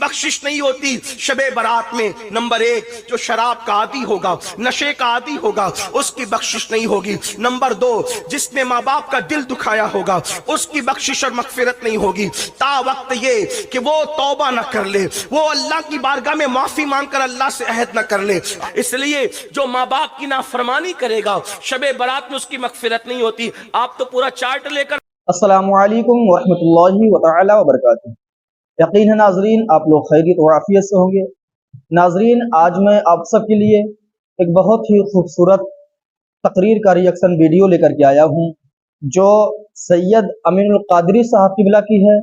बख्शिश नहीं होती शबे बारात में। नंबर एक, जो शराब का आदी होगा, नशे का आदी होगा, उसकी बख्शिश नहीं होगी। नंबर दो, जिसने माँ बाप का दिल दुखाया होगा, उसकी बख्शिश और मगफिरत नहीं होगी ता वक्त ये कि वो तौबा न कर ले, वो अल्लाह की बारगाह में माफी मांगकर अल्लाह से अहद न कर ले। इसलिए जो माँ बाप की नाफरमानी करेगा शबे बारात में उसकी मगफिरत नहीं होती। आप तो पूरा चार्ट लेकर। अस्सलामु अलैकुम वरहमतुल्लाहि व तआला व बरकातुहू। यकीन है नाजरीन आप लोग खैरियत और आफियत से होंगे। नाजरीन, आज मैं आप सब के लिए एक बहुत ही खूबसूरत तकरीर का रिएक्शन वीडियो लेकर के आया हूँ, जो सैयद अमीनुल कादरी साहब किबला की है।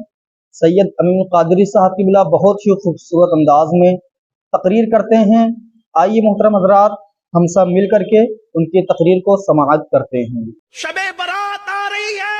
सैयद अमीनुल कादरी साहब किबला बहुत ही खूबसूरत अंदाज में तकरीर करते हैं। आइए मोहतरम हजरात, हम सब मिल करके उनकी तकरीर को समाअत करते हैं। शबे बारात आ रही है,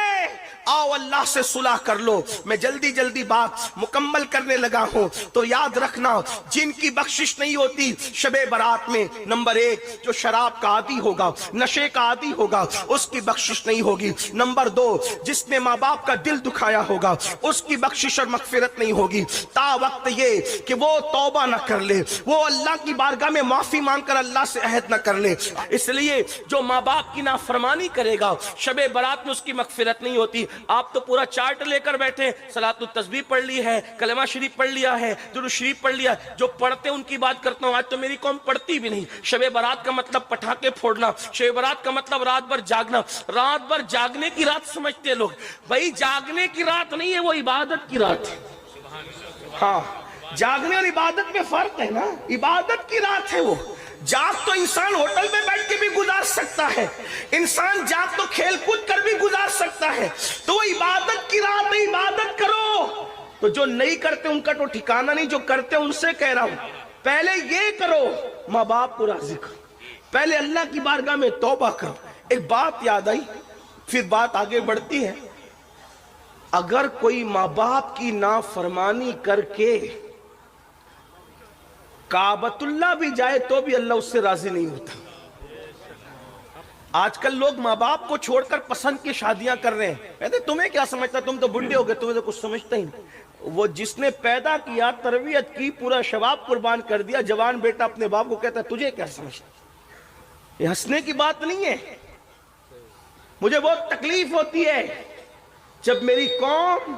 आओ अल्लाह से सुलह कर लो। मैं जल्दी जल्दी बात मुकम्मल करने लगा हूं, तो याद रखना जिनकी बख्शिश नहीं होती शबे बारात में। नंबर एक, जो शराब का आदी होगा, नशे का आदी होगा, उसकी बख्शिश नहीं होगी। नंबर दो, जिसने माँ बाप का दिल दुखाया होगा, उसकी बख्शिश और मगफिरत नहीं होगी ता वक्त ये कि वो तौबा न कर ले, वो अल्लाह की बारगाह में माफी मांगकर अल्लाह से अहद न कर ले। इसलिए जो माँ बाप की नाफरमानी करेगा शबे बारात में उसकी मगफिरत नहीं होती। आप तो पूरा चार्ट लेकर बैठे, सलातुत तस्बीह पढ़ ली है, कलमा शरीफ पढ़ लिया है, दुरूद शरीफ पढ़ लिया। जो पढ़ते उनकी बात करता हूँ, आज तो मेरी कौम पढ़ती भी नहीं। शबे बारात का मतलब पटाखे फोड़ना, शबे बारात का मतलब रात भर जागना। रात भर जागने की रात समझते हैं लोग, भाई जागने की रात नहीं है, वो इबादत की रात है। हाँ, जागने और इबादत में फर्क है ना, इबादत की रात है वो। जाग तो इंसान होटल में बैठ के भी गुजार सकता है, इंसान जाग तो खेल कूद कर भी गुजार सकता है, तो इबादत की रात है, इबादत करो। तो जो नहीं करते उनका तो ठिकाना नहीं, जो करते उनसे कह रहा हूं पहले ये करो, माँ बाप को राजी करो, पहले अल्लाह की बारगाह में तौबा करो। एक बात याद आई, फिर बात आगे बढ़ती है। अगर कोई माँ बाप की नाफरमानी करके काबतुल्लाह भी जाए तो भी अल्लाह उससे राजी नहीं होता। आजकल लोग माँ बाप को छोड़कर पसंद की शादियां कर रहे हैं। कहते तुम्हें क्या समझता, तुम तो बुढ़े हो गए, तुम्हें तो कुछ समझता ही नहीं। वो जिसने पैदा किया, तरबियत की, पूरा शबाब कुर्बान कर दिया, जवान बेटा अपने बाप को कहता है तुझे क्या समझता। ये हंसने की बात नहीं है। मुझे बहुत तकलीफ होती है जब मेरी कौम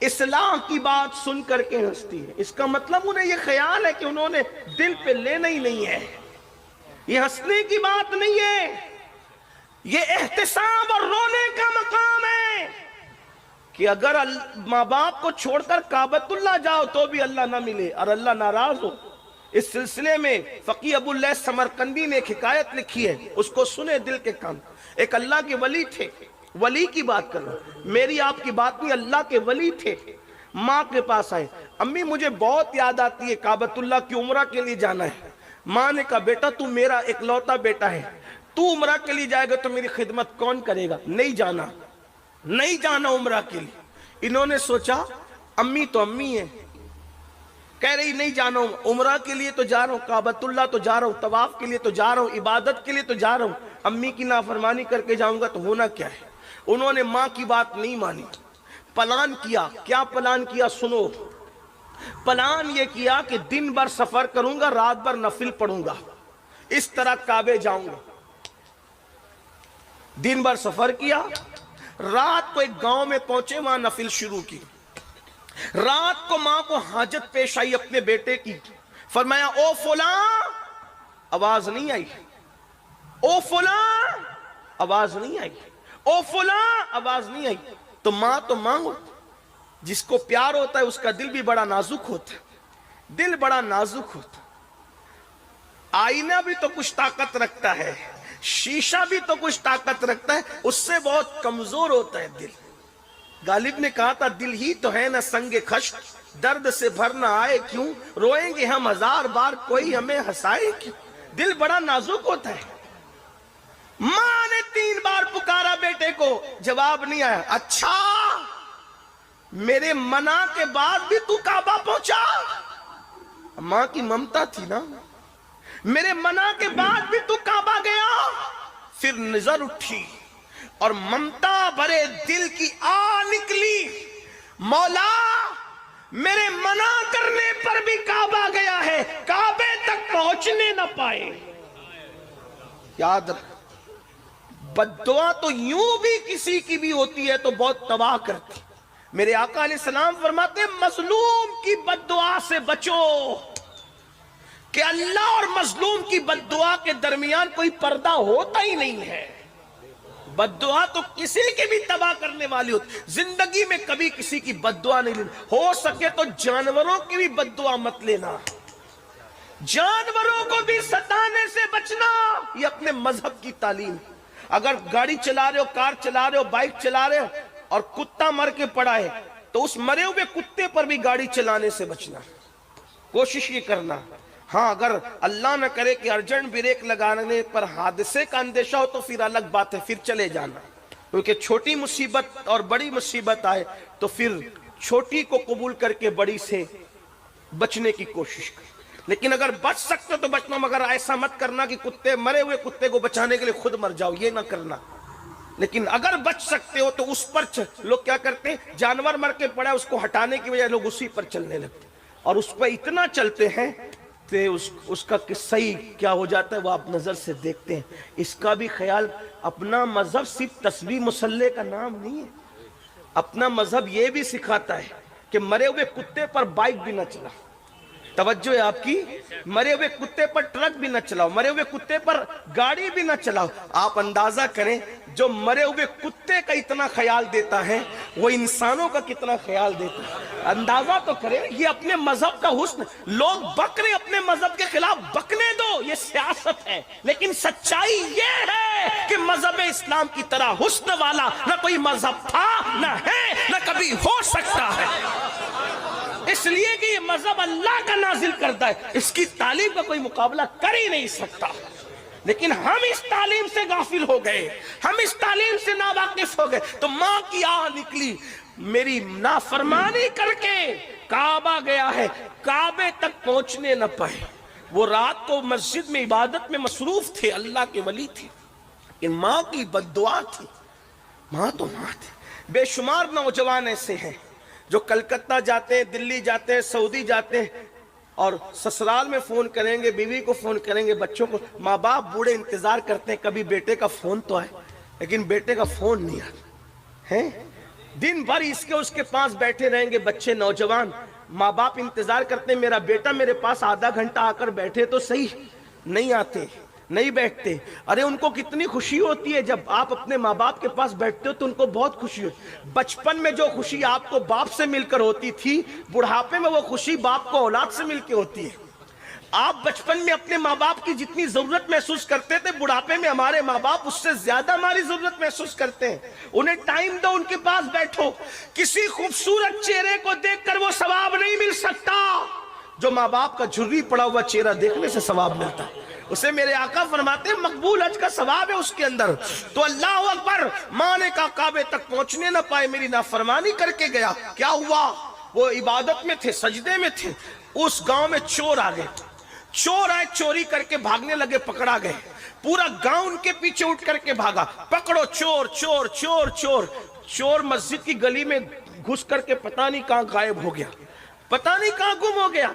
इस्लाह की बात सुन करके हंसती है। इसका मतलब उन्हें यह ख्याल है कि उन्होंने दिल पे लेना ही नहीं है। यह हंसने की बात नहीं है, यह एहतिसाब और रोने का मकाम है कि अगर माँ बाप को छोड़कर काबतुल्लाह जाओ तो भी अल्लाह ना मिले और अल्लाह नाराज हो। इस सिलसिले में फकी अबुल लैथ समरकंदी ने एक हिकायत लिखी है, उसको सुने दिल के कान। एक अल्लाह के वली थे, वली की बात कर रहा हूं, मेरी आपकी बात नहीं, अल्लाह के वली थे। माँ के पास आए, अम्मी मुझे बहुत याद आती है, काबतुल्लाह की उम्रा के लिए जाना है। माँ ने कहा बेटा तू मेरा इकलौता बेटा है, तू उम्रा के लिए जाएगा तो मेरी खिदमत कौन करेगा, नहीं जाना, नहीं जाना उम्रा के लिए। इन्होंने सोचा अम्मी तो अम्मी है, कह रही नहीं जाना हूं, उम्रा के लिए तो जा रहा हूं, काबतुल्लाह तो जा रहा हूं, तवाफ के लिए तो जा रहा हूं, इबादत के लिए तो जा रहा हूं, अम्मी की नाफरमानी करके जाऊंगा तो होना क्या है। उन्होंने माँ की बात नहीं मानी, प्लान किया। क्या प्लान किया सुनो। प्लान ये किया कि दिन भर सफर करूंगा, रात भर नफिल पढ़ूंगा, इस तरह काबे जाऊंगा। दिन भर सफर किया, रात को एक गांव में पहुंचे, वहां नफिल शुरू की। रात को मां को हाजत पेश आई अपने बेटे की, फरमाया ओ फुला, आवाज नहीं आई। ओ फुला, आवाज नहीं आई। ओ फुला, आवाज नहीं आई। तो मां होती, जिसको प्यार होता है उसका दिल भी बड़ा नाजुक होता है, दिल बड़ा नाजुक होता है। आईना भी तो कुछ ताकत रखता है, शीशा भी तो कुछ ताकत रखता है, उससे बहुत कमजोर होता है दिल। गालिब ने कहा था दिल ही तो है ना संगे खश्क, दर्द से भर ना आए क्यों, रोएंगे हम हजार बार कोई हमें हंसाए क्यों। दिल बड़ा नाजुक होता है। मां ने 3 बार पुकारा बेटे को, जवाब नहीं आया। अच्छा, मेरे मना के बाद भी तू काबा पहुंचा। मां की ममता थी ना, मेरे मना के बाद भी तू काबा गया। फिर नजर उठी और ममता भरे दिल की आ निकली, मौला मेरे मना करने یاد رکھ، بد دعا تو یوں بھی کسی کی بھی ہوتی ہے تو بہت تباہ کرتی. میرے آقا علیہ السلام فرماتے ہیں مظلوم کی بد دعا سے بچو، کہ اللہ اور مظلوم کی بد دعا کے درمیان کوئی پردہ ہوتا ہی نہیں ہے. بد دعا تو کسی کی بھی تباہ کرنے والی ہوتی. زندگی میں کبھی کسی کی بد دعا نہیں لینی. ہو سکے تو جانوروں کی بھی بد دعا مت لینا، جانوروں کو بھی ستانے سے بچنا. یہ اپنے مذہب کی تعلیم. اگر گاڑی چلا رہے ہو، کار چلا رہے ہو، بائک چلا رہے ہو اور کتا مر کے پڑا ہے تو اس مرے ہوئے کتے پر بھی گاڑی چلانے سے بچنا. کوشش یہ کرنا. ہاں اگر اللہ نہ کرے کہ ارجنٹ بریک لگانے پر حادثے کا اندیشہ ہو تو پھر الگ بات ہے، پھر چلے جانا. کیونکہ چھوٹی مصیبت اور بڑی مصیبت آئے تو پھر چھوٹی کو قبول کر کے بڑی سے بچنے کی کوشش کریں. لیکن اگر بچ سکتے تو بچنا، مگر ایسا مت کرنا کہ کتے مرے ہوئے کتے کو بچانے کے لیے خود مر جاؤ، یہ نہ کرنا. لیکن اگر بچ سکتے ہو تو اس پر لوگ کیا کرتے ہیں، جانور مر کے پڑا اس کو ہٹانے کی وجہ لوگ اسی پر چلنے لگتے اور اس پر اتنا چلتے ہیں کہ اس کا صحیح کیا ہو جاتا ہے وہ آپ نظر سے دیکھتے ہیں. اس کا بھی خیال. اپنا مذہب صرف تسبیح مصلی کا نام نہیں ہے، اپنا مذہب یہ بھی سکھاتا ہے کہ مرے ہوئے کتے پر بائک بھی نہ چلا. توجہ ہے آپ کی. مرے ہوئے کتے پر ٹرک بھی نہ چلاؤ، مرے ہوئے کتے پر گاڑی بھی نہ چلاؤ. آپ اندازہ کریں جو مرے ہوئے کتے کا اتنا خیال دیتا ہے وہ انسانوں کا کتنا خیال دیتا ہے. اندازہ تو کریں. یہ اپنے مذہب کا حسن. لوگ بکرے اپنے مذہب کے خلاف بکنے دو، یہ سیاست ہے. لیکن سچائی یہ ہے کہ مذہب اسلام کی طرح حسن والا نہ کوئی مذہب تھا، نہ ہے، نہ کبھی ہو سکتا ہے. اس لیے کہ یہ مذہب اللہ کا نازل کرتا ہے، اس کی تعلیم کا کوئی مقابلہ کر ہی نہیں سکتا. لیکن ہم اس تعلیم سے غافل ہو گئے، ہم اس تعلیم سے ناواقف ہو گئے. تو ماں کی آہ نکلی، میری نافرمانی کر کے کعبہ گیا ہے، کعبے تک پہنچنے نہ پائے. وہ رات کو مسجد میں عبادت میں مصروف تھے، اللہ کے ولی تھے. کہ ماں کی بد دعا تھی. ماں تو ماں تھی. بے شمار نوجوان ایسے ہیں جو کلکتہ جاتے ہیں، دلی جاتے ہیں، سعودی جاتے ہیں اور سسرال میں فون کریں گے، بیوی کو فون کریں گے، بچوں کو. ماں باپ بوڑھے انتظار کرتے ہیں کبھی بیٹے کا فون تو آئے، لیکن بیٹے کا فون نہیں آتا ہے. دن بھر اس کے پاس بیٹھے رہیں گے بچے نوجوان. ماں باپ انتظار کرتے ہیں میرا بیٹا میرے پاس آدھا گھنٹہ آ کر بیٹھے تو صحیح. نہیں آتے، نہیں بیٹھتے. ارے ان کو کتنی خوشی ہوتی ہے جب آپ اپنے ماں باپ کے پاس بیٹھتے ہو تو ان کو بہت خوشی ہوتی. بچپن میں جو خوشی آپ کو باپ سے مل کر ہوتی تھی، بڑھاپے میں وہ خوشی باپ کو اولاد سے مل کے ہوتی ہے. آپ بچپن میں اپنے ماں باپ کی جتنی ضرورت محسوس کرتے تھے، بڑھاپے میں ہمارے ماں باپ اس سے زیادہ ہماری ضرورت محسوس کرتے ہیں. انہیں ٹائم دو، ان کے پاس بیٹھو. کسی خوبصورت چہرے کو دیکھ کر وہ ثواب نہیں مل سکتا جو ماں باپ کا جھری پڑا ہوا چہرہ دیکھنے سے ثواب ملتا ہے. اسے میرے آقا فرماتے ہیں مقبول حج کا ثواب ہے اس کے اندر. تو اللہ اکبر. ماں نے کہا کعبے تک پہنچنے نہ پائے، میری نافرمانی کر کے گیا. کیا ہوا؟ وہ عبادت میں تھے، سجدے میں تھے. اس گاؤں میں چور آ گئے. چور آئے، چوری کر کے بھاگنے لگے، پکڑا گئے. پورا گاؤں ان کے پیچھے اٹھ کر کے بھاگا، پکڑو چور چور چور چور. چور مسجد کی گلی میں گھس کر کے پتہ نہیں کہاں غائب ہو گیا، پتہ نہیں کہاں گم ہو گیا.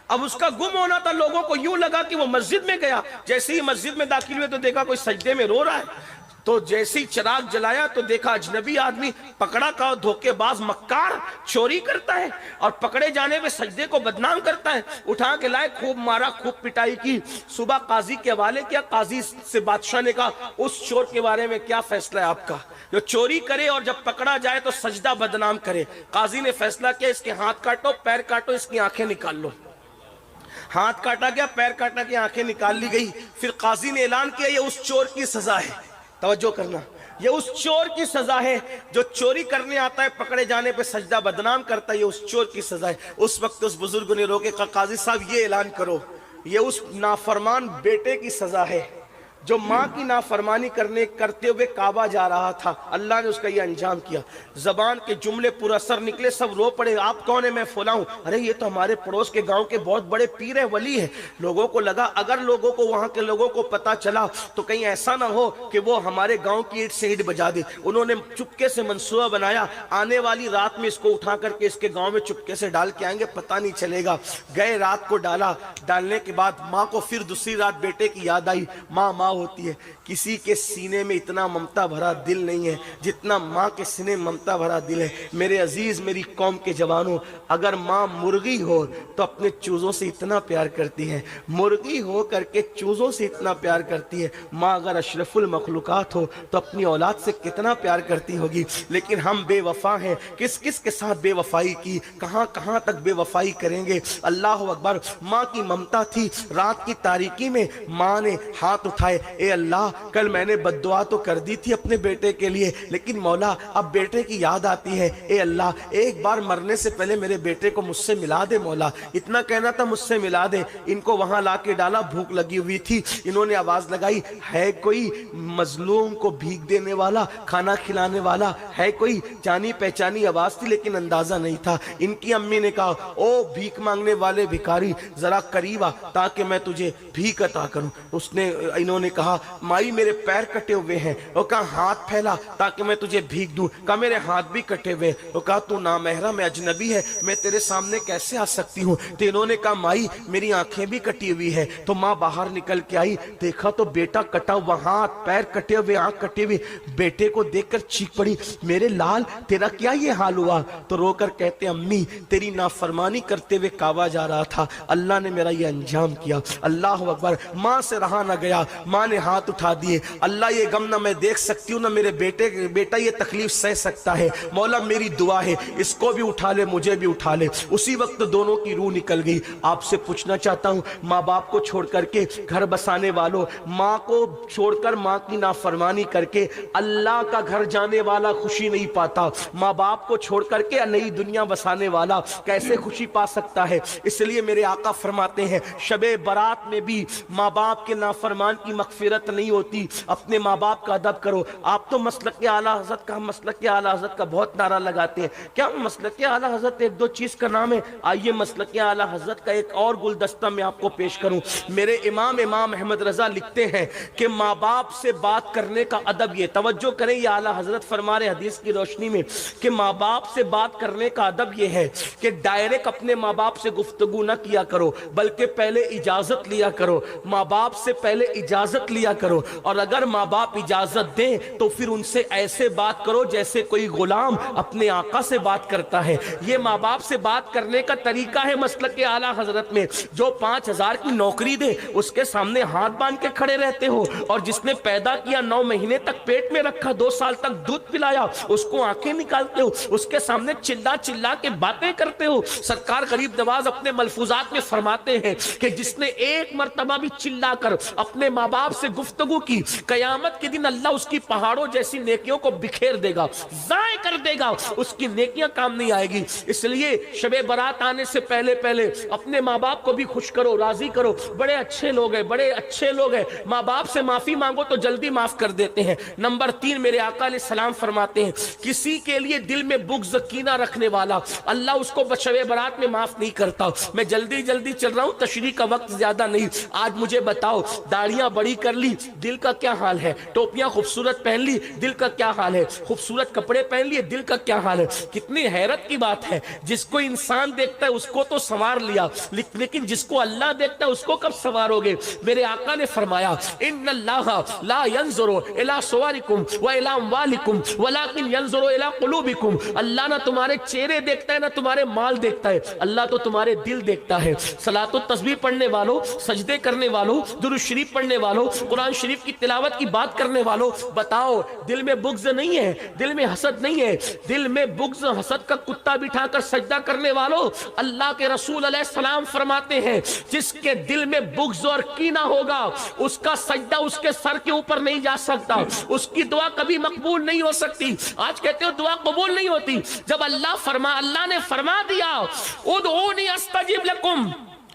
اب اس کا گم ہونا تھا، لوگوں کو یوں لگا کہ وہ مسجد میں گیا. جیسے ہی مسجد میں داخل ہوئے تو دیکھا کوئی سجدے میں رو رہا ہے. تو جیسے ہی چراغ جلایا تو دیکھا اجنبی آدمی. پکڑا کا دھوکے باز مکار چوری کرتا ہے اور پکڑے جانے میں سجدے کو بدنام کرتا ہے. اٹھا کے لائے، خوب مارا، خوب پٹائی کی. صبح قاضی کے حوالے کیا. قاضی سے بادشاہ نے کہا اس چور کے بارے میں کیا فیصلہ ہے آپ کا جو چوری کرے اور جب پکڑا جائے تو سجدہ بدنام کرے. قاضی نے فیصلہ کیا اس کے ہاتھ کاٹو، پیر کاٹو، اس کی آنکھیں نکال لو. ہاتھ کاٹا گیا، پیر کاٹا گیا، آنکھیں نکال لی گئی. پھر قاضی نے اعلان کیا یہ اس چور کی سزا ہے. توجہ کرنا، یہ اس چور کی سزا ہے جو چوری کرنے آتا ہے، پکڑے جانے پہ سجدہ بدنام کرتا ہے. یہ اس چور کی سزا ہے. اس وقت اس بزرگ نے روکے، کہا قاضی صاحب یہ اعلان کرو یہ اس نافرمان بیٹے کی سزا ہے جو ماں کی نافرمانی کرتے ہوئے کعبہ جا رہا تھا. اللہ نے اس کا یہ انجام کیا. زبان کے جملے پورا سر نکلے، سب رو پڑے. آپ کون ہیں؟ میں فلاں ہوں. ارے یہ تو ہمارے پڑوس کے گاؤں کے بہت بڑے پیر ہیں، ولی ہیں. لوگوں کو لگا اگر لوگوں کو وہاں کے لوگوں کو پتا چلا تو کہیں ایسا نہ ہو کہ وہ ہمارے گاؤں کی اینٹ سے اینٹ بجا دے. انہوں نے چپکے سے منصوبہ بنایا، آنے والی رات میں اس کو اٹھا کر کے اس کے گاؤں میں چپکے سے ڈال کے آئیں گے، پتہ نہیں چلے گا. گئے، رات کو ڈالا. ڈالنے کے بعد ماں کو پھر دوسری رات بیٹے کی یاد آئی. ماں होती है, किसी के सीने में इतना ममता भरा दिल नहीं है जितना माँ के सीने में ममता भरा दिल है। मेरे अजीज, मेरी कौम के जवानों, अगर माँ मुर्गी हो तो अपने चूजों से इतना प्यार करती है, मुर्गी हो करके चूजों से इतना प्यार करती है। माँ अगर अशरफुल मखलूकात हो तो अपनी औलाद से कितना प्यार करती होगी। लेकिन हम बेवफा हैं, किस किस के साथ बेवफाई की, कहाँ कहाँ तक बेवफाई करेंगे। अल्लाह अकबर। माँ की ममता थी। रात की तारीकी में माँ ने हाथ उठाए, ए अल्लाह, कल मैंने बद्दुआ तो कर दी थी अपने बेटे के लिए, लेकिन मौला अब बेटे की याद आती है। ए अल्लाह, एक बार मरने से पहले मेरे बेटे को मुझसे मिला दे मौला। इतना कहना था, मुझसे मिला दे। इनको वहां ला के डाला, भूख लगी हुई थी। इन्होंने आवाज लगाई, है कोई मजलूम को भीख देने वाला, खाना खिलाने वाला है कोई? जानी पहचानी आवाज थी लेकिन अंदाजा नहीं था। इनकी अम्मी ने कहा, ओ भीख मांगने वाले भिखारी, जरा करीब आ ताकि मैं तुझे भीख अता करूं। इन्होंने कहा, माई मेरे पैर कटे हुए हैं। वो कहा, हाथ फैला ताकि मैं तुझे भीख दूं। कहा, मेरे हाथ भी कटे हुए। वो कहा, तू नामहरम है, अजनबी है, मैं तेरे सामने कैसे आ सकती हूँ? तो इन्होंने कहा, माई मेरी आंखें भी कटी हुई है। तो माँ बाहर निकल के आई, देखा तो बेटा कटा हुआ, हाथ पैर कटे हुए, आंख कटे हुए। बेटे को देखकर चीख पड़ी, मेरे लाल तेरा क्या ये हाल हुआ? तो रोकर कहते, अम्मी तेरी नाफरमानी करते हुए काबा जा रहा था, अल्लाह ने मेरा ये अंजाम किया। अल्लाह अकबर। माँ से रहा ना गया, माँ ने हाथ उठा दिए, अल्लाह ये गम ना मैं देख सकती हूँ ना मेरे बेटा ये तकलीफ सह सकता है। मौला मेरी दुआ है, इसको भी उठा ले, मुझे भी उठा ले। उसी वक्त दोनों की रूह निकल गई। आपसे पूछना चाहता हूँ, माँ बाप को छोड़ करके घर बसाने वालों, माँ को छोड़कर माँ की नाफरमानी करके अल्लाह का घर जाने वाला खुशी नहीं पाता। माँ बाप को छोड़ करके नई दुनिया बसाने वाला कैसे खुशी पा सकता है? इसलिए मेरे आका फरमाते हैं, शबे बारात में भी माँ बाप के नाफरमान की मगफिरत नहीं होती। अपने माँ बाप का अदब करो। आप तो मसलक के आला हज़रत का, मसलक के आला हज़रत का बहुत नारा लगाते हैं। क्या मसलक के आला हज़रत एक दो चीज़ का नाम है? आइए मसलक के आला हज़रत का एक और गुलदस्ता मैं आपको पेश करूं। मेरे इमाम अहमद रज़ा लिखते हैं कि माँ बाप से बात करने का अदब ये, तवज्जो करें, ये आला हज़रत फरमा रहे हदीस की रोशनी में कि माँ बाप से बात करने का अदब ये है कि डायरेक्ट अपने माँ बाप से गुफ्तगू न किया करो, बल्कि पहले इजाजत लिया करो। माँ बाप से पहले इजाजत लिया करो, और अगर माँ बाप इजाजत दें तो फिर उनसे ऐसे बात करो जैसे कोई गुलाम अपने आका से बात करता है। ये माँ बाप से बात करने का तरीका है मसलक के आला हजरत में। जो 5,000 की नौकरी दे उसके सामने हाथ बांध के खड़े रहते हो, और जिसने पैदा किया 9 महीने तक पेट में रखा, 2 साल तक दूध पिलाया, उसको आंखें निकालते हो, उसके सामने चिल्ला चिल्ला के बातें करते हो। सरकार गरीब नवाज अपने मलफूजात में फरमाते हैं कि जिसने एक मर्तबा भी चिल्लाकर अपने माँ बाप से गुफ्तगू की, कयामत के दिन अल्लाह उसकी पहाड़ों जैसी नेकियों को बिखेर देगा, ज़ाय कर देगा, उसकी नेकियां काम नहीं आएगी। इसलिए शबे बारात आने से पहले पहले अपने माँ बाप को भी खुश करो, राजी करो। बड़े अच्छे लोग हैं, बड़े अच्छे लोग हैं, माँ बाप से माफी मांगो तो जल्दी माफ कर देते हैं। नंबर 3, मेरे आका अलैहि सलाम फरमाते हैं, किसी के लिए दिल में बुग़्ज़ कीना रखने वाला अल्लाह उसको शबे बारात में माफ नहीं करता। मैं जल्दी जल्दी चल रहा हूं, तशरीह का वक्त ज्यादा नहीं। आज मुझे बताओ, दाढ़ियां बड़ी कर ली, दिल का क्या हाल है? टोपियां खूबसूरत पहन ली, दिल का क्या हाल है? खूबसूरत कपड़े पहन लिए, दिल का क्या हाल है? कितनी हैरत की बात है, जिसको इंसान देखता है उसको तो संवार लिया, लेकिन जिसको अल्लाह देखता है उसको कब संवारोगे? मेरे आका ने फरमाया, इन्नल्लाहा ला यंजुरु इला सुवारिकुम व इला अम्वालिकुम वलाकिन यंजुरु इला कुलूबिकुम। अल्लाह ना तुम्हारे चेहरे देखता है ना तुम्हारे माल देखता है, अल्लाह तो तुम्हारे दिल देखता है। सलातो तस्बीह पढ़ने वालों, सजदे करने वालों, दुरूद शरीफ पढ़ने वालों, कुरान शरीफ की तिलावत की बात करने वालों, बताओ दिल में बुग़्ज़ नहीं है, दिल में हसद नहीं है? दिल में बुग़्ज़ हसद का कुत्ता बिठाकर सजदा करने वालों, अल्लाह के रसूल अलैहि सलाम फरमाते हैं, जिसके दिल में बुग़्ज़ और कीना होगा उसका सजदा उसके सर के ऊपर नहीं जा सकता, उसकी दुआ कभी मकबूल नहीं हो सकती। आज कहते हो दुआ कबूल नहीं होती, जब अल्लाह ने फरमा दिया, उदऊनी अस्तजिब लकुम,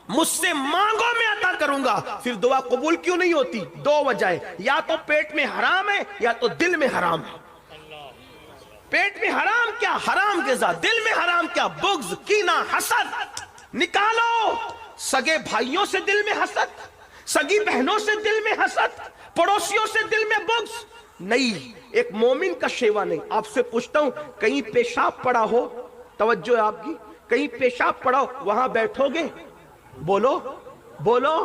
मुझसे मांगो मैं अता करूंगा, फिर दुआ कबूल क्यों नहीं होती? 2 वजह, या तो पेट में हराम है या तो दिल में हराम है। पेट में हराम क्या? हराम ग़िज़ा। दिल में हराम क्या? बुग़्ज़, कीना, हसद। निकालो। सगे भाइयों से दिल में हसद, सगी बहनों से दिल में हसद, पड़ोसियों से दिल में बुग़्ज़ नहीं, एक मोमिन का शेवा नहीं। आपसे पूछता हूं, कहीं पेशाब पड़ा हो, तवज्जो है आपकी, कहीं पेशाब पड़ा हो, वहां बैठोगे? बोलो बोलो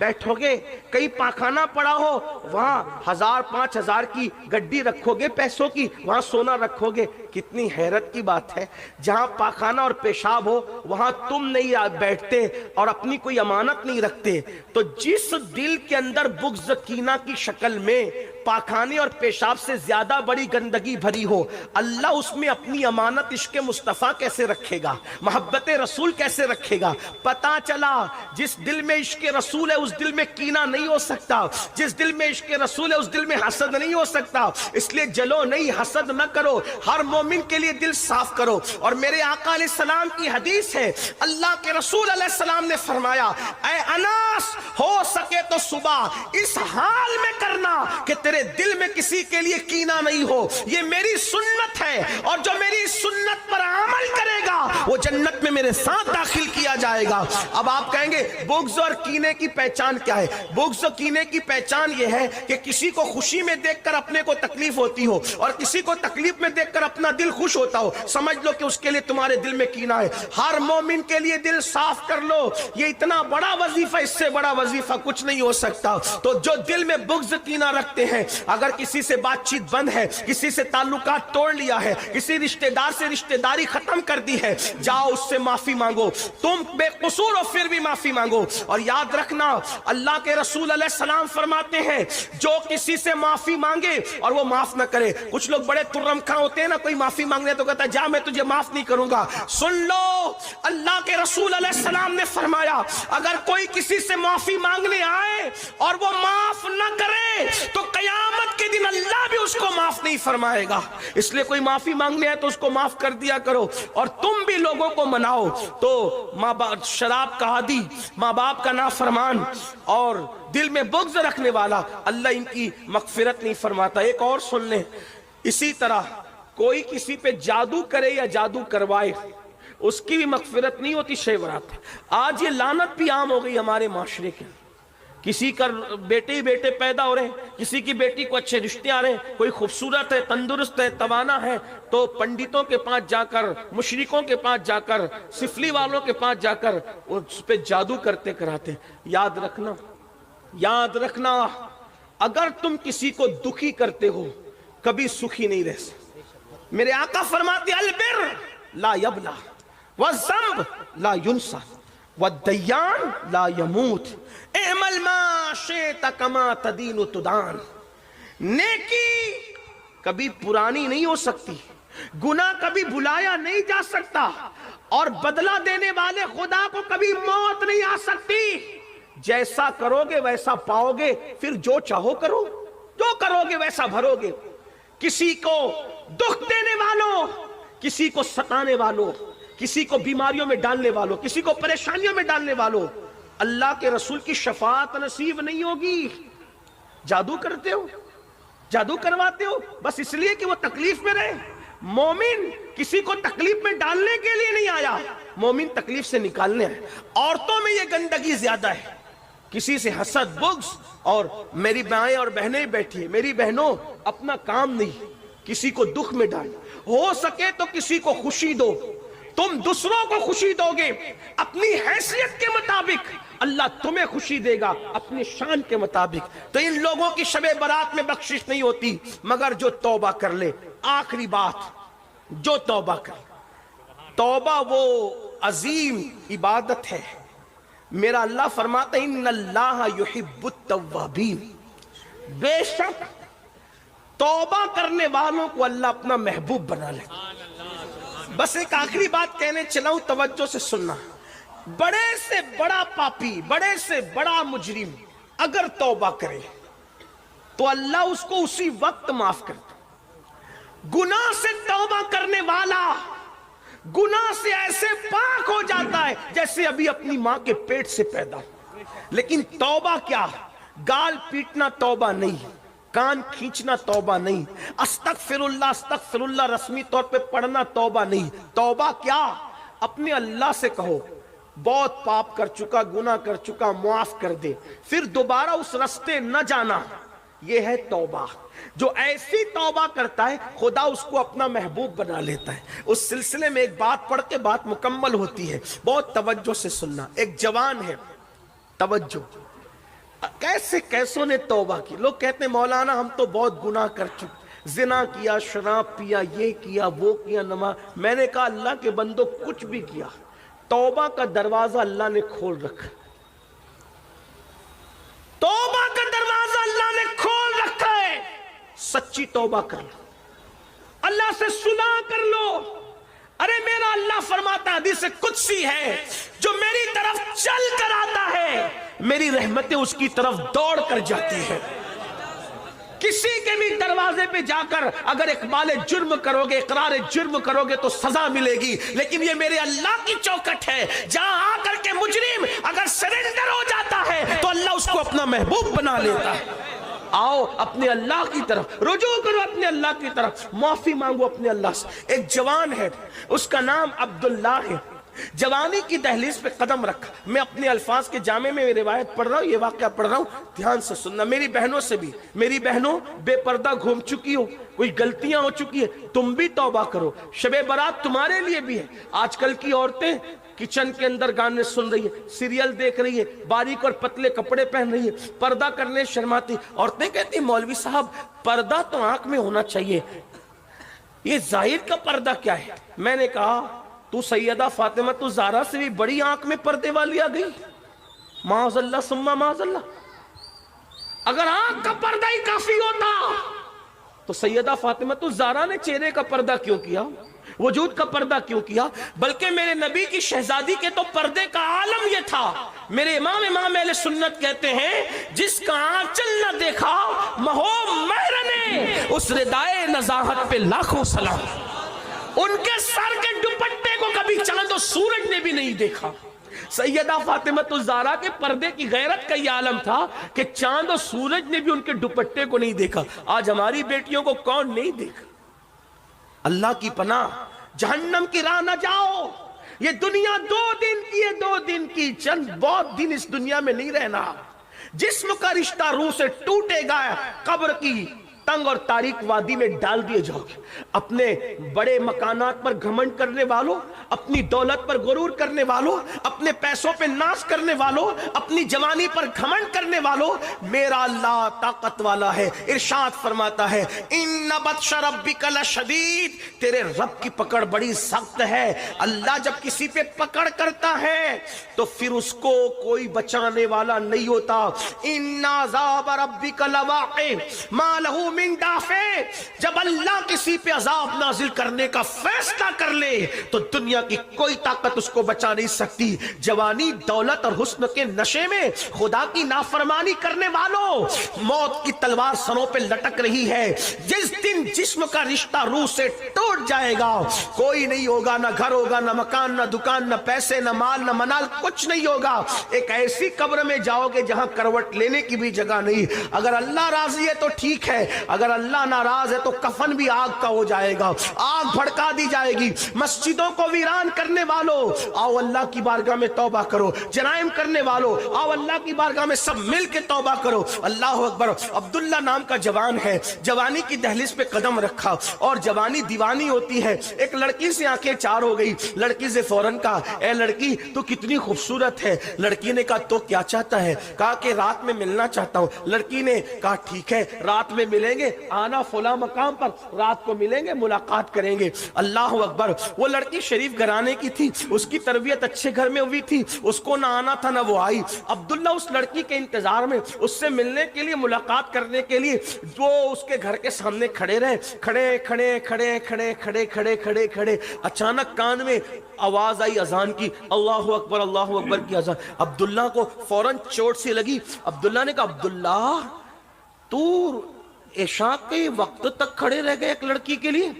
बैठोगे, कहीं पाखाना पड़ा हो वहां 1000-5000 की गड्डी रखोगे पैसों की, वहां सोना रखोगे। कितनी हैरत की बात है, जहां पाखाना और पेशाब हो वहां तुम नहीं बैठते और अपनी कोई अमानत नहीं रखते। तो जिस दिल के अंदर बुग़्ज़ कीना की शक्ल में पाखाने और पेशाब से ज्यादा बड़ी गंदगी भरी हो, अल्लाह उसमें अपनी अमानत इश्क़ मुस्तफ़ा कैसे रखेगा, मोहब्बत रसूल कैसे रखेगा। पता चला जिस दिल में इश्क़ रसूल है उस दिल में कीना नहीं हो सकता, जिस दिल में इश्क़ रसूल है उस दिल में हसद नहीं हो सकता। इसलिए जलो नहीं, हसद न करो, हर मोमिन के लिए दिल साफ करो। और मेरे आका अलैहिस्सलाम की हदीस है, अल्लाह के रसूल अलैहिस्सलाम ने फरमाया, ऐ अनास, हो सके तो सुबह इस हाल में करना कि तेरे दिल में किसी के लिए कीना नहीं हो। ये मेरी सुन्नत है और जो मेरी सुन्नत पर अमल करेगा वो जन्नत में मेरे साथ दाखिल किया जाएगा। अब आप कहेंगे बुग़्ज़ और कीने की पहचान क्या है? बुग़्ज़ और कीने की पहचान ये है कि किसी को खुशी में देखकर अपने को तकलीफ होती हो और किसी को तकलीफ में देखकर अपना दिल खुश होता हो, समझ लो कि उसके लिए तुम्हारे दिल में कीना है। हर मोमिन के लिए दिल साफ कर लो, ये इतना बड़ा वजीफा, इससे बड़ा वजीफा कुछ नहीं हो सकता। तो जो दिल में बुग़्ज़ कीना रखते हैं, अगर किसी से बातचीत बंद है, किसी से ताल्लुकात तोड़ लिया है, किसी रिश्तेदार से रिश्तेदारी खत्म कर दी है, जाओ उससे माफी मांगो। तुम बेकसूर हो फिर भी माफी मांगो। और याद रखना, अल्लाह के रसूल अलैहिस्सलाम फरमाते हैं, जो किसी से माफी मांगे और वो माफ ना करे। कुछ लोग बड़े तुर्रमखा होते हैं ना, कोई माफी मांगने तो कहता है जा मैं तुझे माफ नहीं करूंगा। सुन लो, अल्लाह के रसूल अलैहिस्सलाम ने फरमाया, अगर कोई किसी से माफी मांगने आए और वो माफ ना करे तो कयामत के दिन अल्लाह भी उसको माफ नहीं फरमाएगा। इसलिए कोई माफी मांगने आए तो उसको माफ कर दिया करो। और तुम भी लोगों को मनाओ। तो माँ बाप, शराब का आदी, माँ बाप का नाफरमान और दिल में बुग़्ज़ रखने वाला, अल्लाह इनकी मग़फ़िरत नहीं फरमाता। एक और सुन लें, इसी तरह कोई किसी पे जादू करे या जादू करवाए, उसकी भी मग़फ़िरत नहीं होती, शेवरात। आज ये लानत भी आम हो गई हमारे माशरे के। किसी का बेटे ही बेटे पैदा हो रहे हैं, किसी की बेटी को अच्छे रिश्ते आ रहे हैं, कोई खूबसूरत है, तंदुरुस्त है, तवाना है, तो पंडितों के पास जाकर, मुशरिकों के पास जाकर, सिफली वालों के पास जाकर उस पे जादू करते कराते। याद रखना, याद रखना, अगर तुम किसी को दुखी करते हो कभी सुखी नहीं रह सकते। मेरे आका फरमाते, अलबिर ला यबला वज़्ज़ंब ला युनसा वद्दय्यान ला यमूत एमल मा शित कमा तदीनु तुदान। नेकी कभी पुरानी नहीं हो सकती, गुनाह कभी भुलाया नहीं जा सकता, और बदला देने वाले खुदा को कभी मौत नहीं आ सकती। जैसा करोगे वैसा पाओगे, फिर जो चाहो करो, जो करोगे वैसा भरोगे। किसी को दुख देने वालों, किसी को सताने वालों, किसी को बीमारियों में डालने वालों, किसी को परेशानियों में डालने वालों, अल्लाह के रसूल की शफाअत नसीब नहीं होगी। जादू करते हो, जादू करवाते हो बस इसलिए कि वो तकलीफ में रहे। मोमिन किसी को तकलीफ में डालने के लिए नहीं आया, मोमिन तकलीफ से निकालने आए। औरतों में ये गंदगी ज्यादा है, किसी से हसद, बुग़्ज़। और मेरी माएँ और बहनें बैठी है, मेरी बहनों, अपना काम नहीं, किसी को दुख में डाल, हो सके तो किसी को खुशी दो। तुम दूसरों को खुशी दोगे अपनी हैसियत के मुताबिक, अल्लाह तुम्हें खुशी देगा अपनी शान के मुताबिक। तो इन लोगों की शबे बारात में बख्शिश नहीं होती मगर जो तौबा कर ले। आखिरी बात, जो तौबा कर, तौबा वो अजीम इबादत है। मेरा अल्लाह फरमाता है, इन्नल्लाह युहिब्बुत तव्वाबीन, बेशक तौबा करने वालों को अल्लाह अपना महबूब बना ले। बस एक आखिरी बात कहने चला हूं, तवज्जो से सुनना। बड़े से बड़ा पापी, बड़े से बड़ा मुजरिम अगर तौबा करे तो अल्लाह उसको उसी वक्त माफ करता। गुनाह से तौबा करने वाला गुनाह से ऐसे पाक हो जाता है जैसे अभी अपनी मां के पेट से पैदा। लेकिन तौबा क्या? गाल पीटना तौबा नहीं, कान खींचना तौबा नहीं, अस्तगफिरुल्लाह अस्तगफिरुल्लाह रस्मी तौर पे पढ़ना तौबा नहीं। तौबा क्या? अपने अल्लाह से कहो, बहुत पाप कर चुका, गुनाह कर चुका, माफ कर दे, फिर दोबारा उस रास्ते न जाना। ये है तौबा। जो ऐसी तौबा करता है खुदा उसको अपना महबूब बना लेता है। उस सिलसिले में एक बात पढ़ के बात मुकम्मल होती है, बहुत तवज्जो से सुनना। एक जवान है, तवज्जो, कैसे कैसों ने तौबा की। लोग कहते हैं मौलाना हम तो बहुत गुनाह कर चुके, जिना किया, शराब पिया, ये किया, वो किया, नमाज। मैंने कहा अल्लाह के बंदो कुछ भी किया, तौबा का दरवाजा अल्लाह ने खोल रखा, तौबा का दरवाजा अल्लाह ने खोल रखा है। सच्ची तौबा कर लो, अल्लाह से सुलह कर लो। अरे मेरा अल्लाह फरमाता हदीस कुदसी है, जो मेरी तरफ चल कर आता है मेरी रहमतें उसकी तरफ दौड़ कर जाती है। किसी के भी दरवाजे पे जाकर अगर इकबाल जुर्म करोगे, इकरार जुर्म करोगे तो सजा मिलेगी, लेकिन ये मेरे अल्लाह की चौखट है जहां आकर के मुजरिम अगर सरेंडर हो जाता है तो अल्लाह उसको अपना महबूब बना लेता है। आओ अपने अल्लाह की तरफ रुजू करो, अपने अल्लाह की तरफ माफी मांगो अपने अल्लाह से। एक जवान है, उसका नाम अब्दुल्ला है, जवानी की दहलीज पे कदम रखा। मैं अपने अल्फाज के जामे में रिवायत पढ़ रहा हूँ, ये वाकया पढ़ रहा हूँ, ध्यान से सुनना। मेरी बहनों से भी, मेरी बहनों बेपर्दा घूम चुकी हो, कोई गलतियां हो चुकी है, तुम भी तौबा करो। शबे बारात तुम्हारे लिए भी है। आजकल की औरतें किचन के अंदर गाने सुन रही है, सीरियल देख रही है, बारीक और पतले कपड़े पहन रही है, पर्दा करने शर्माती। औरतें कहती मौलवी साहब पर्दा तो आंख में होना चाहिए, ये जाहिर का पर्दा क्या है? मैंने कहा तू सैयदा फातिमा तो ज़हरा से भी बड़ी आंख में पर्दे वाली आ गई। माज़अल्लाह सुम्मा माज़अल्लाह। अगर आंख का पर्दा ही काफी होता तो सैयदा फातिमा तो ज़हरा ने चेहरे का पर्दा क्यों किया, वजूद का पर्दा क्यों किया? बल्कि मेरे नबी की शहजादी के तो पर्दे का आलम यह था। मेरे इमाम अहले सुन्नत कहते हैं जिसका आंचल न देखा महो महर ने, उस रिदाए नज़ाहत पे लाखों सलाम। उनके सर के दुपट्टे को कभी चांद और सूरज ने भी नहीं देखा। सैयदा फातिमा तो ज़हरा के पर्दे की गैरत का यह आलम था कि चांद और सूरज ने भी उनके दुपट्टे को नहीं देखा। आज हमारी बेटियों को कौन नहीं देखा? अल्लाह की पनाह, जहन्नम की राह न जाओ। ये दुनिया 2 दिन की है, 2 दिन की, चंद बहुत दिन इस दुनिया में नहीं रहना। जिस्म का रिश्ता रूह से टूटेगा, कब्र की तंग और तारीक वादी में डाल दिए जाओगे। अपने बड़े मकानात पर घमंड करने वालों, अपनी दौलत पर गुरूर करने वालों, अपने पैसों पे नाश करने वालों, अपनी जवानी पर घमंड करने वालों, मेरा अल्लाह ताकत वाला है। इरशाद फरमाता है इन्ना बत्श रब्बिका लशदीद, तेरे रब की पकड़ बड़ी सख्त है। अल्लाह जब किसी पे पकड़ करता है तो फिर उसको कोई बचाने वाला नहीं होता। इन्ना अज़ाब रब्बिका लवाक़ि मा लहू मिन दाफ़े, जब अल्लाह किसी पे अज़ाब नाजिल करने का फैसला कर ले तो दुनिया की कोई ताकत उसको बचा नहीं सकती। जवानी, दौलत और हुस्न के नशे में खुदा की नाफरमानी करने वालों, मौत की तलवार सरों पे लटक रही है। जिस दिन जिस्म का रिश्ता रूह से टूट जाएगा, कोई नहीं होगा, ना घर होगा, ना मकान, ना दुकान, ना पैसे, ना माल, ना मनाल, कुछ नहीं होगा। एक ऐसी कब्र में जाओगे जहां करवट लेने की भी जगह नहीं। अगर अल्लाह राजी है तो ठीक है, अगर अल्लाह नाराज है तो कफन भी आग का हो जाएगा, आग भड़का दी जाएगी। मस्जिदों को वीरान करने वालों, आओ अल्लाह की बारगाह में तौबा करो। जराइम करने वालों, आओ अल्लाह की बारगाह में सब मिल के तौबा करो। अल्लाह अकबर। अब्दुल्ला नाम का जवान है, जवानी की दहलीज पे कदम रखा और जवानी दीवानी होती है। एक लड़की से आंखें चार हो गई। लड़की से फौरन कहा ए लड़की तू कितनी खूबसूरत है। लड़की ने कहा तो क्या चाहता है? कहा कि रात में मिलना चाहता हूं। लड़की ने कहा ठीक है रात में मिलेंगे, आना फला मकाम पर, रात को मिलेंगे, मुलाकात करेंगे। अल्लाह अकबर। वो लड़की शरीफ घराने की थी, उसकी तरबियत अच्छे घर में हुई थी, उसको ना आना था ना वो आई। अब्दुल्ला उस लड़की के इंतजार में, उससे मिलने के लिए, मुलाकात करने के लिए जो उसके घर के सामने खड़े रहे। खड़े खड़े खड़े खड़े खड़े खड़े खड़े खड़े अचानक कान में आवाज आई अजान की, अल्लाह अकबर की अजान। अब्दुल्ला को फौरन चोट सी लगी। अब्दुल्ला ने कहा अब्दुल्ला तू इशा के वक्त तक खड़े रह गए एक लड़की के लिए,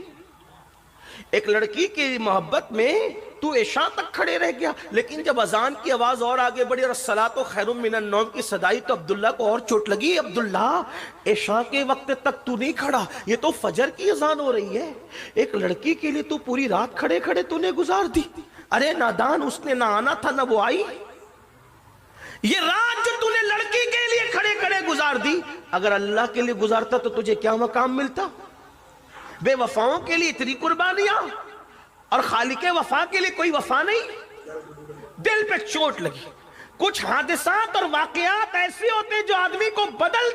एक लड़की की मोहब्बत में तू इशा तक खड़े रह गया। लेकिन जब अजान की आवाज और आगे बढ़ी और सलातो खैरुम मिनन नौम की सदाई तो अब्दुल्ला को और चोट लगी। अब्दुल्ला इशा के वक्त तक तू नहीं खड़ा, ये तो फजर की अजान हो रही है। एक लड़की के लिए तू पूरी रात खड़े खड़े तूने गुजार दी। अरे नादान, उसने ना आना था ना वो आई। ये रात जो तूने लड़की के लिए खड़े खड़े गुजार दी, अगर अल्लाह के लिए गुजारता तो तुझे क्या मकाम मिलता? बेवफाओं के लिए इतनी कुर्बानियां और खालिके वफा के लिए कोई वफा नहीं। दिल पे चोट लगी। کچھ حادثات اور واقعات ایسے ہوتے ہیں جو آدمی کو بدل